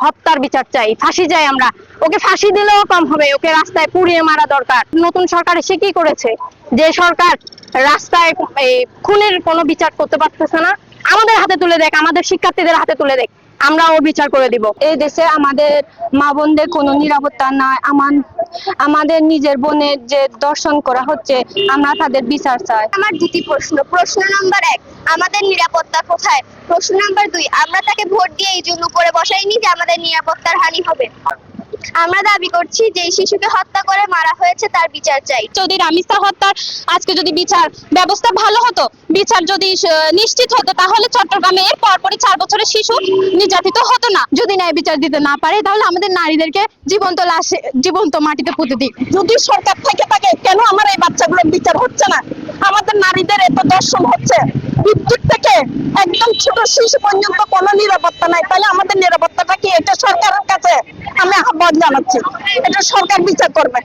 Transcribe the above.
হত্যার বিচার চাই, ফাঁসি চাই আমরা। ওকে ফাঁসি দিলেও কম হবে, ওকে রাস্তায় পুড়িয়ে মারা দরকার। নতুন সরকার এসে কি করেছে? যে সরকার রাস্তায় এই খুনের কোনো বিচার করতে পারতেছে না, আমাদের হাতে তুলে দেখ, আমাদের শিক্ষার্থীদের হাতে তুলে দেখ, আমরা ও বিচার করে দিব। এই দেশে আমাদের মা বোনদের কোনো নিরাপত্তা নাই। আমাদের নিজের বোনের যে দর্শন করা হচ্ছে, আমরা তাদের বিচার চাই। আমার দুটি প্রশ্ন। প্রশ্ন নাম্বার 1, আমাদের নিরাপত্তা কোথায়? প্রশ্ন নাম্বার 2, আমরা তাকে ভোট দিয়ে এই জন্য উপরে বসাইনি যে আমাদের নিরাপত্তার হানি হবে। আমরা দাবি করছি যে শিশুকে হত্যা করে মারা হয়েছে তার বিচার চাই। যদি রামিসা হত্যার আজকে যদি বিচার ব্যবস্থা ভালো হতো, বিচার যদি নিশ্চিত হতো, তাহলে চট্টগ্রামে এর পরপরই 4 বছরের শিশু নির্যাতিত হতো না। যদি ন্যায় বিচার দিতে না পারে, তাহলে আমাদের নারীদেরকে জীবন্ত মাটিতে পুঁতে দিক। যদি সরকার থেকে থাকে, কেন আমার এই বাচ্চাগুলোর বিচার হচ্ছে না? আমাদের নারীদের এত দর্শন হচ্ছে, বিদ্যুৎ থেকে একদম ছোট শিশু পর্যন্ত কোনো নিরাপত্তা নাই। তাহলে আমাদের নিরাপত্তাটা কি? এটা সরকারের কাছে আমি আহ্বান জানাচ্ছি, এটা সরকার বিচার করবে।